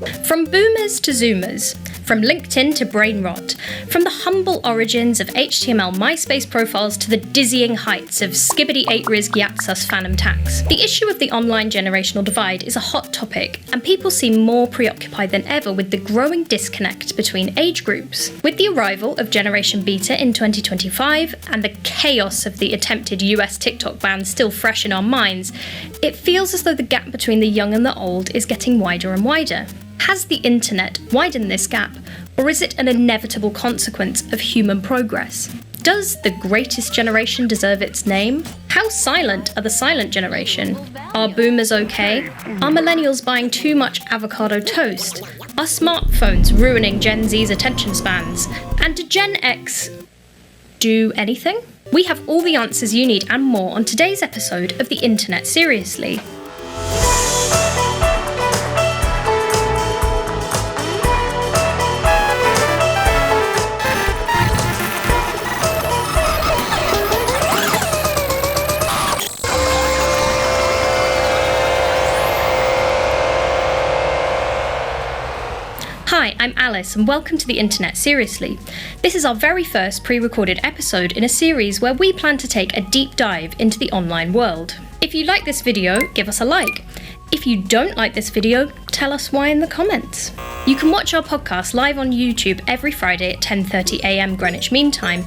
From boomers to zoomers, from LinkedIn to brain rot, from the humble origins of HTML MySpace profiles to the dizzying heights of skibbity 8riz gyatsus phantom tax. The issue of the online generational divide is a hot topic, and people seem more preoccupied than ever with the growing disconnect between age groups. With the arrival of Generation Beta in 2025, and the chaos of the attempted US TikTok ban still fresh in our minds, it feels as though the gap between the young and the old is getting wider and wider. Has the internet widened this gap, or is it an inevitable consequence of human progress? Does the greatest generation deserve its name? How silent are the silent generation? Are boomers okay? Are millennials buying too much avocado toast? Are smartphones ruining Gen Z's attention spans? And did Gen X do anything? We have all the answers you need and more on today's episode of The Internet Seriously. Hi, I'm Alice and welcome to The Internet Seriously. This is our very first pre-recorded episode in a series where we plan to take a deep dive into the online world. If you like this video, give us a like. If you don't like this video, tell us why in the comments. You can watch our podcast live on YouTube every Friday at 10:30 a.m. Greenwich Mean Time,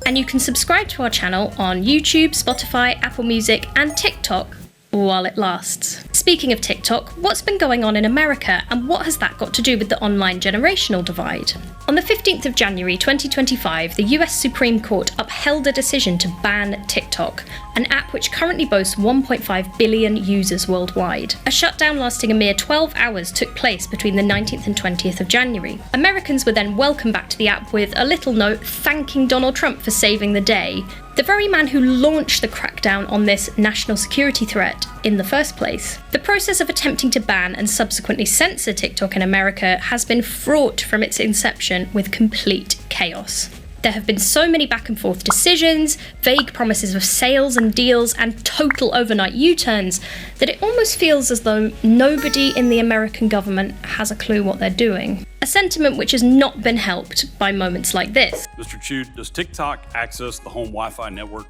and you can subscribe to our channel on YouTube, Spotify, Apple Music and TikTok while it lasts. Speaking of TikTok, what's been going on in America and what has that got to do with the online generational divide? On the 15th of January 2025, the US Supreme Court upheld a decision to ban TikTok, an app which currently boasts 1.5 billion users worldwide. A shutdown lasting a mere 12 hours took place between the 19th and 20th of January. Americans were then welcomed back to the app with a little note thanking Donald Trump for saving the day, the very man who launched the crackdown on this national security threat in the first place. The process of attempting to ban and subsequently censor TikTok in America has been fraught from its inception with complete chaos. There have been so many back and forth decisions, vague promises of sales and deals, and total overnight U-turns that it almost feels as though nobody in the American government has a clue what they're doing. A sentiment which has not been helped by moments like this. Mr. Chu, does TikTok access the home Wi-Fi network?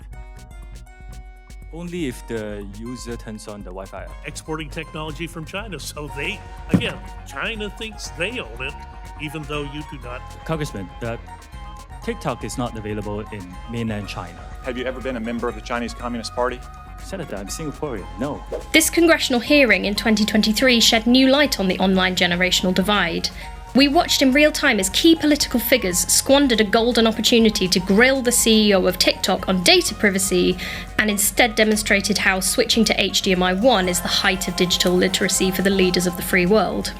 Only if the user turns on the Wi-Fi. Exporting technology from China, so China thinks they own it, even though you do not. Congressman, TikTok is not available in mainland China. Have you ever been a member of the Chinese Communist Party? Senator, I'm Singaporean. No. This congressional hearing in 2023 shed new light on the online generational divide. We watched in real time as key political figures squandered a golden opportunity to grill the CEO of TikTok on data privacy and instead demonstrated how switching to HDMI 1 is the height of digital literacy for the leaders of the free world.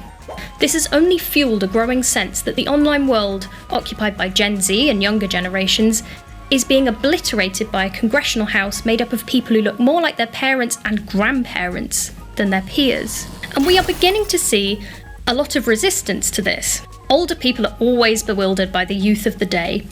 This has only fueled a growing sense that the online world, occupied by Gen Z and younger generations, is being obliterated by a congressional house made up of people who look more like their parents and grandparents than their peers. And we are beginning to see a lot of resistance to this. Older people are always bewildered by the youth of the day.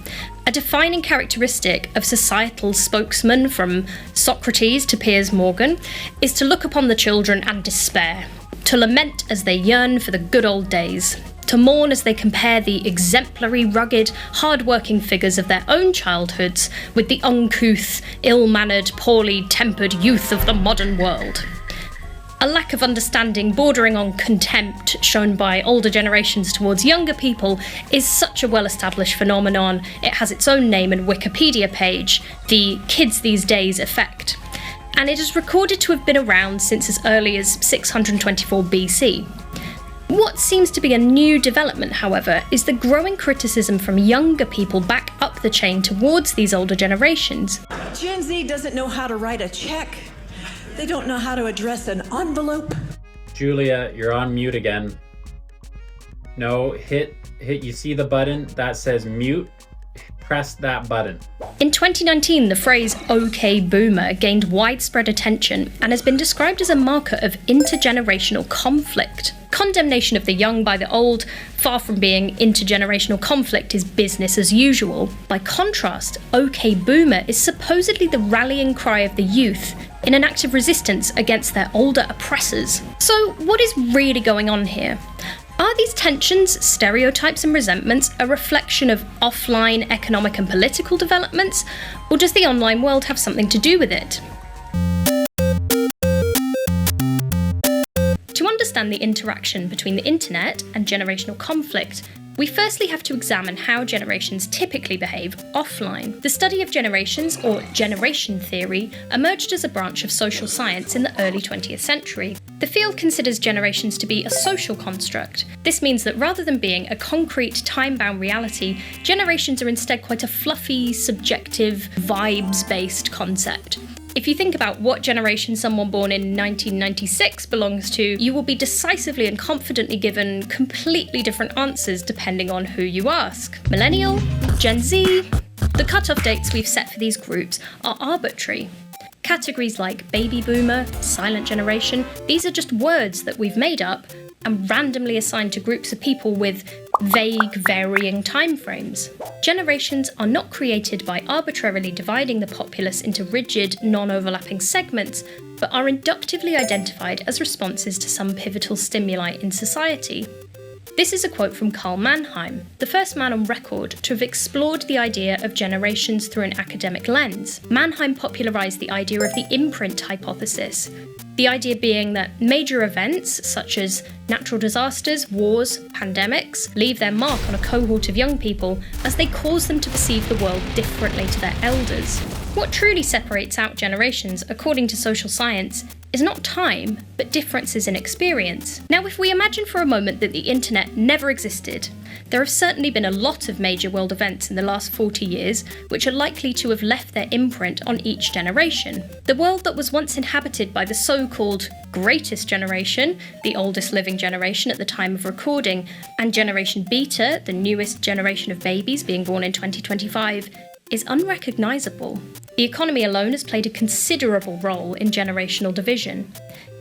A defining characteristic of societal spokesmen from Socrates to Piers Morgan is to look upon the children and despair, to lament as they yearn for the good old days, to mourn as they compare the exemplary, rugged, hard-working figures of their own childhoods with the uncouth, ill-mannered, poorly tempered youth of the modern world. A lack of understanding bordering on contempt shown by older generations towards younger people is such a well-established phenomenon. It has its own name and Wikipedia page, the Kids These Days effect. And it is recorded to have been around since as early as 624 BC. What seems to be a new development, however, is the growing criticism from younger people back up the chain towards these older generations. Gen Z doesn't know how to write a check. They don't know how to address an envelope. Julia, you're on mute again. No, hit, you see the button that says mute? Press that button. In 2019, the phrase "OK Boomer" gained widespread attention and has been described as a marker of intergenerational conflict. Condemnation of the young by the old, far from being intergenerational conflict, is business as usual. By contrast, "OK Boomer" is supposedly the rallying cry of the youth in an act of resistance against their older oppressors. So what is really going on here? Are these tensions, stereotypes, and resentments a reflection of offline economic and political developments, or does the online world have something to do with it? To understand the interaction between the internet and generational conflict, we firstly have to examine how generations typically behave offline. The study of generations, or generation theory, emerged as a branch of social science in the early 20th century. The field considers generations to be a social construct. This means that rather than being a concrete, time-bound reality, generations are instead quite a fluffy, subjective, vibes-based concept. If you think about what generation someone born in 1996 belongs to, you will be decisively and confidently given completely different answers depending on who you ask. Millennial? Gen Z? The cutoff dates we've set for these groups are arbitrary. Categories like baby boomer, silent generation, these are just words that we've made up and randomly assigned to groups of people with vague, varying timeframes. Generations are not created by arbitrarily dividing the populace into rigid, non-overlapping segments, but are inductively identified as responses to some pivotal stimuli in society. This is a quote from Karl Mannheim, the first man on record to have explored the idea of generations through an academic lens. Mannheim popularised the idea of the imprint hypothesis, the idea being that major events, such as natural disasters, wars, pandemics, leave their mark on a cohort of young people as they cause them to perceive the world differently to their elders. What truly separates out generations, according to social science, is not time, but differences in experience. Now, if we imagine for a moment that the internet never existed, there have certainly been a lot of major world events in the last 40 years which are likely to have left their imprint on each generation. The world that was once inhabited by the so-called greatest generation, the oldest living generation at the time of recording, and Generation Beta, the newest generation of babies being born in 2025, is unrecognisable. The economy alone has played a considerable role in generational division.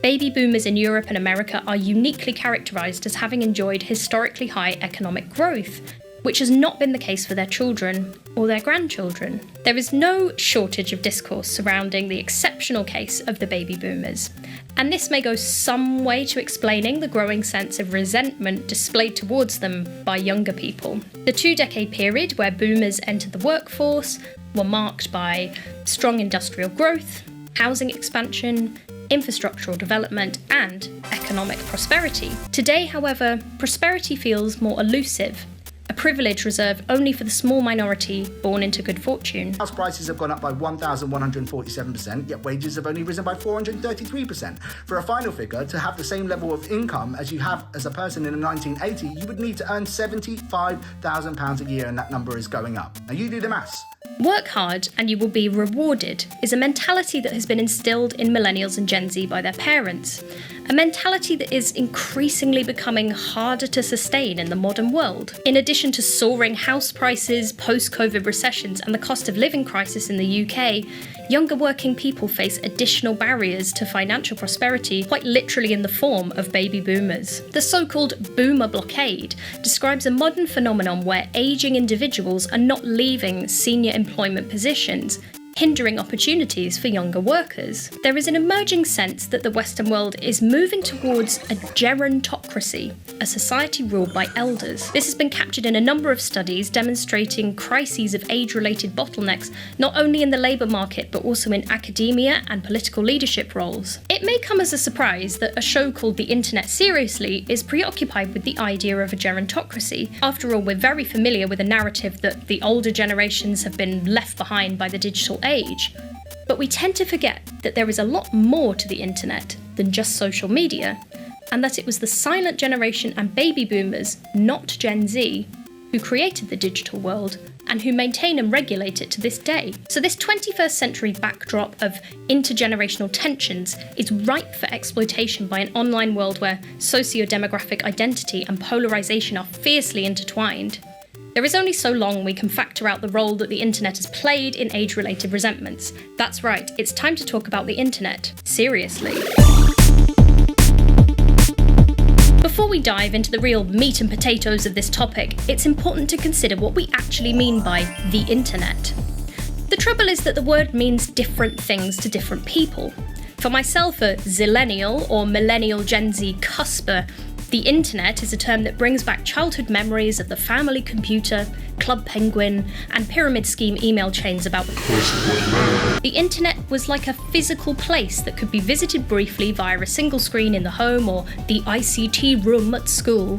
Baby boomers in Europe and America are uniquely characterised as having enjoyed historically high economic growth, which has not been the case for their children or their grandchildren. There is no shortage of discourse surrounding the exceptional case of the baby boomers, and this may go some way to explaining the growing sense of resentment displayed towards them by younger people. The 2-decade period where boomers entered the workforce were marked by strong industrial growth, housing expansion, infrastructural development, and economic prosperity. Today, however, prosperity feels more elusive, a privilege reserved only for the small minority born into good fortune. House prices have gone up by 1,147%, yet wages have only risen by 433%. For a final figure, to have the same level of income as you have as a person in 1980, you would need to earn £75,000 a year, and that number is going up. Now you do the maths. Work hard and you will be rewarded is a mentality that has been instilled in millennials and Gen Z by their parents. A mentality that is increasingly becoming harder to sustain in the modern world. In addition to soaring house prices, post-COVID recessions, and the cost of living crisis in the UK, younger working people face additional barriers to financial prosperity, quite literally in the form of baby boomers. The so-called boomer blockade describes a modern phenomenon where aging individuals are not leaving senior employment positions, hindering opportunities for younger workers. There is an emerging sense that the Western world is moving towards a gerontocracy, a society ruled by elders. This has been captured in a number of studies demonstrating crises of age-related bottlenecks, not only in the labour market but also in academia and political leadership roles. It may come as a surprise that a show called The Internet Seriously is preoccupied with the idea of a gerontocracy. After all, we're very familiar with a narrative that the older generations have been left behind by the digital age. But we tend to forget that there is a lot more to the internet than just social media, and that it was the silent generation and baby boomers, not Gen Z, who created the digital world and who maintain and regulate it to this day. So this 21st century backdrop of intergenerational tensions is ripe for exploitation by an online world where socio-demographic identity and polarisation are fiercely intertwined. There is only so long we can factor out the role that the internet has played in age-related resentments. That's right, it's time to talk about the internet seriously. Before we dive into the real meat and potatoes of this topic, it's important to consider what we actually mean by the internet. The trouble is that the word means different things to different people. For myself, a zillennial or millennial Gen Z cusper, The internet is a term that brings back childhood memories of the family computer, Club Penguin, and pyramid scheme email chains about the internet was like a physical place that could be visited briefly via a single screen in the home or the ICT room at school.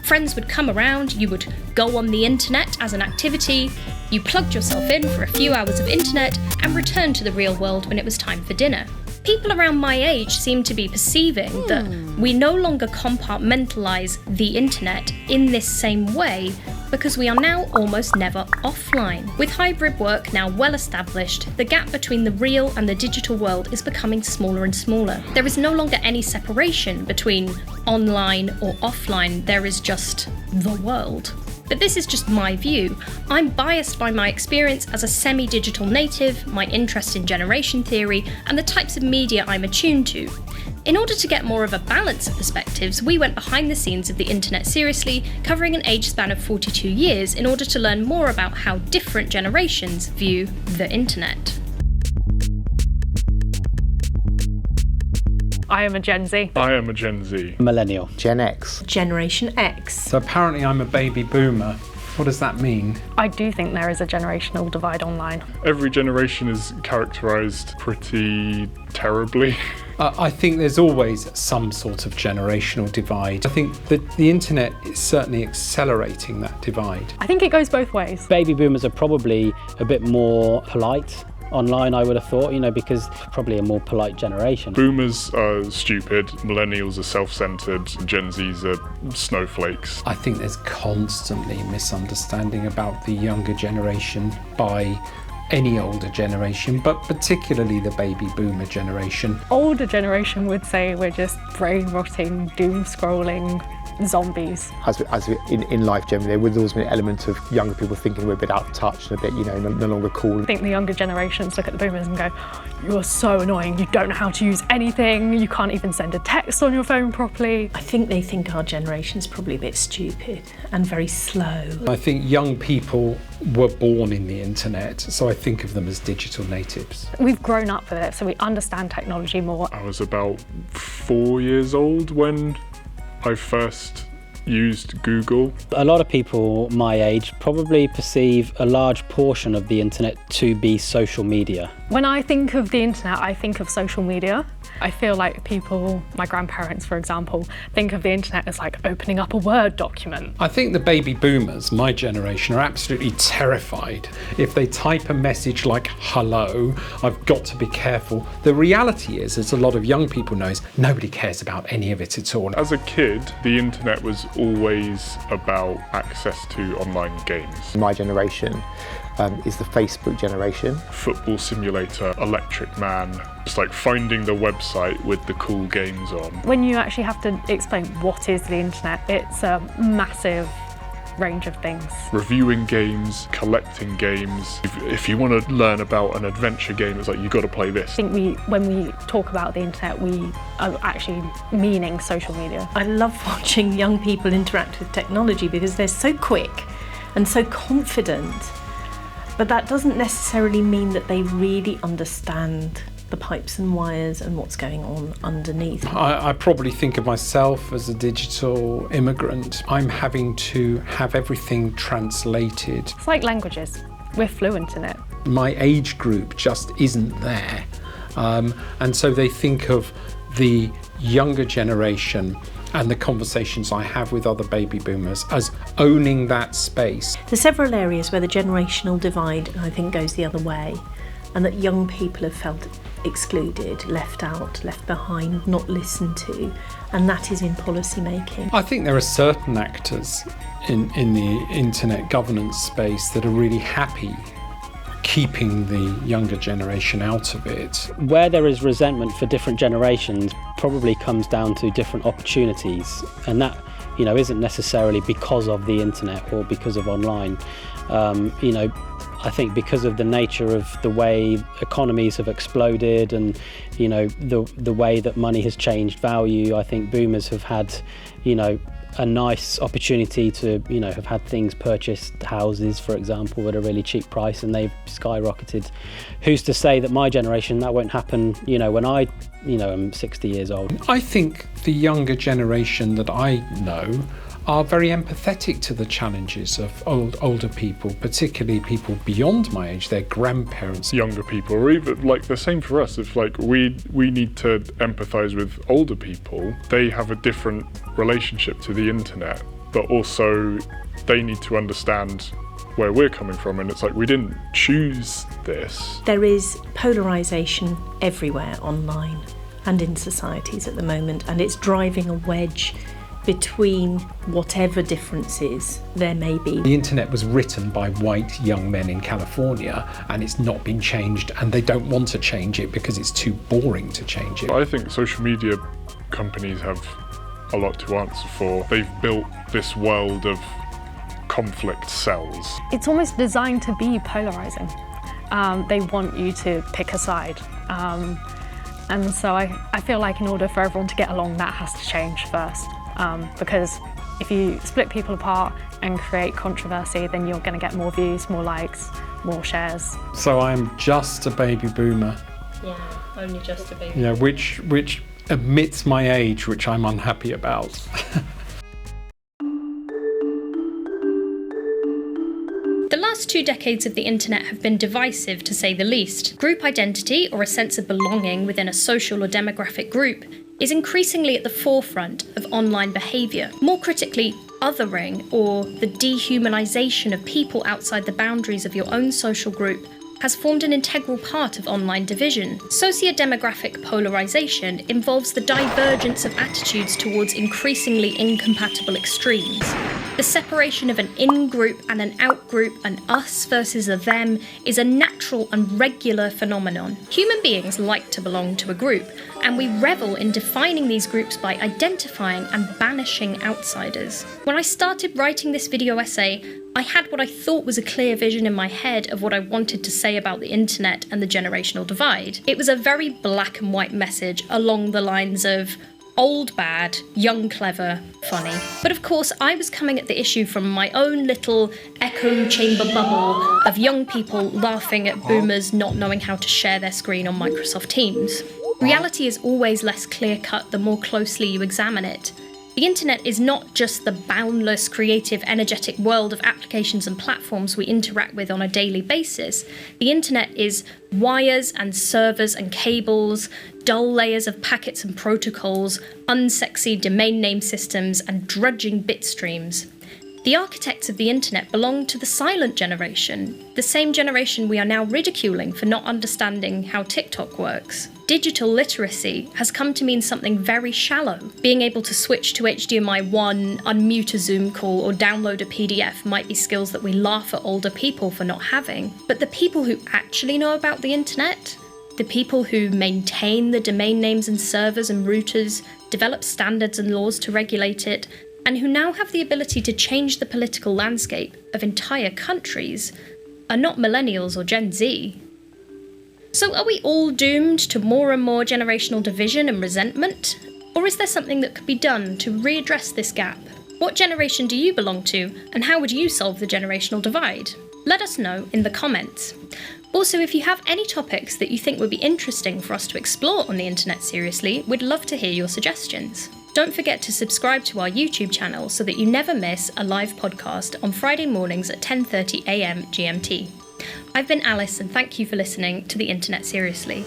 Friends would come around, you would go on the internet as an activity, you plugged yourself in for a few hours of internet and returned to the real world when it was time for dinner. People around my age seem to be perceiving that we no longer compartmentalise the internet in this same way because we are now almost never offline. With hybrid work now well established, the gap between the real and the digital world is becoming smaller and smaller. There is no longer any separation between online or offline, there is just the world. But this is just my view. I'm biased by my experience as a semi-digital native, my interest in generation theory, and the types of media I'm attuned to. In order to get more of a balance of perspectives, we went behind the scenes of the internet seriously, covering an age span of 42 years in order to learn more about how different generations view the internet. I am a Gen Z. I am a Gen Z. Millennial. Gen X. Generation X. So apparently I'm a baby boomer. What does that mean? I do think there is a generational divide online. Every generation is characterised pretty terribly. I think there's always some sort of generational divide. I think that the internet is certainly accelerating that divide. I think it goes both ways. Baby boomers are probably a bit more polite online, I would have thought, because probably a more polite generation. Boomers are stupid, millennials are self-centred, Gen Zs are snowflakes. I think there's constantly misunderstanding about the younger generation by any older generation, but particularly the baby boomer generation. Older generation would say we're just brain rotting, doom scrolling zombies. As in life generally, there would always be an element of younger people thinking we're a bit out of touch and a bit, no longer cool. I think the younger generations look at the boomers and go, you're so annoying, you don't know how to use anything, you can't even send a text on your phone properly. I think they think our generation's probably a bit stupid and very slow. I think young people were born in the internet, so I think of them as digital natives. We've grown up with it, so we understand technology more. I was about 4 years old when I first used Google. A lot of people my age probably perceive a large portion of the internet to be social media. When I think of the internet, I think of social media. I feel like people, my grandparents for example, think of the internet as like opening up a Word document. I think the baby boomers, my generation, are absolutely terrified. If they type a message like hello, I've got to be careful. The reality is, as a lot of young people know, is nobody cares about any of it at all. As a kid, the internet was always about access to online games. My generation is the Facebook generation. Football Simulator, Electric Man, it's like finding the website with the cool games on. When you actually have to explain what is the internet, it's a massive range of things. Reviewing games, collecting games. If you want to learn about an adventure game, it's like you've got to play this. I think when we talk about the internet, we are actually meaning social media. I love watching young people interact with technology because they're so quick and so confident. But that doesn't necessarily mean that they really understand the pipes and wires and what's going on underneath. I probably think of myself as a digital immigrant. I'm having to have everything translated. It's like languages. We're fluent in it. My age group just isn't there. And so they think of the younger generation and the conversations I have with other baby boomers as owning that space. There's several areas where the generational divide, I think, goes the other way, and that young people have felt excluded, left out, left behind, not listened to, and that is in policy making. I think there are certain actors in the internet governance space that are really happy keeping the younger generation out of it. Where there is resentment for different generations probably comes down to different opportunities, and that isn't necessarily because of the internet or because of online. I think because of the nature of the way economies have exploded and the way that money has changed value, I think boomers have had a nice opportunity to, you know, have had things purchased, houses, for example, at a really cheap price, and they've skyrocketed. Who's to say that my generation, that won't happen, you know, when I, you know, am 60 years old? I think the younger generation that I know are very empathetic to the challenges of older people, particularly people beyond my age, their grandparents. Younger people, or even like the same for us. If like we need to empathise with older people, they have a different relationship to the internet, but also they need to understand where we're coming from, and it's like we didn't choose this. There is polarisation everywhere online and in societies at the moment, and it's driving a wedge between whatever differences there may be. The internet was written by white young men in California, and it's not been changed, and they don't want to change it because it's too boring to change it. I think social media companies have a lot to answer for. They've built this world of conflict cells. It's almost designed to be polarising. They want you to pick a side. And so I feel like in order for everyone to get along, that has to change first. Because if you split people apart and create controversy, then you're going to get more views, more likes, more shares. So I'm just a baby boomer. Yeah, only just a baby. Yeah, which admits my age, which I'm unhappy about. The last 2 decades of the internet have been divisive, to say the least. Group identity, or a sense of belonging within a social or demographic group, is increasingly at the forefront of online behaviour. More critically, othering, or the dehumanisation of people outside the boundaries of your own social group, has formed an integral part of online division. Socio-demographic polarisation involves the divergence of attitudes towards increasingly incompatible extremes. The separation of an in-group and an out-group, an us versus a them, is a natural and regular phenomenon. Human beings like to belong to a group, and we revel in defining these groups by identifying and banishing outsiders. When I started writing this video essay, I had what I thought was a clear vision in my head of what I wanted to say about the internet and the generational divide. It was a very black and white message along the lines of old bad, young clever, funny. But of course, I was coming at the issue from my own little echo chamber bubble of young people laughing at boomers not knowing how to share their screen on Microsoft Teams. Reality is always less clear-cut the more closely you examine it. The internet is not just the boundless, creative, energetic world of applications and platforms we interact with on a daily basis. The internet is wires and servers and cables, dull layers of packets and protocols, unsexy domain name systems, and drudging bit streams. The architects of the internet belong to the silent generation, the same generation we are now ridiculing for not understanding how TikTok works. Digital literacy has come to mean something very shallow. Being able to switch to HDMI 1, unmute a Zoom call, or download a PDF might be skills that we laugh at older people for not having. But the people who actually know about the internet, the people who maintain the domain names and servers and routers, develop standards and laws to regulate it, and who now have the ability to change the political landscape of entire countries, are not millennials or Gen Z. So are we all doomed to more and more generational division and resentment? Or is there something that could be done to readdress this gap? What generation do you belong to, and how would you solve the generational divide? Let us know in the comments. Also, if you have any topics that you think would be interesting for us to explore on the internet seriously, we'd love to hear your suggestions. Don't forget to subscribe to our YouTube channel so that you never miss a live podcast on Friday mornings at 10:30 AM GMT. I've been Alice, and thank you for listening to the Internet Seriously.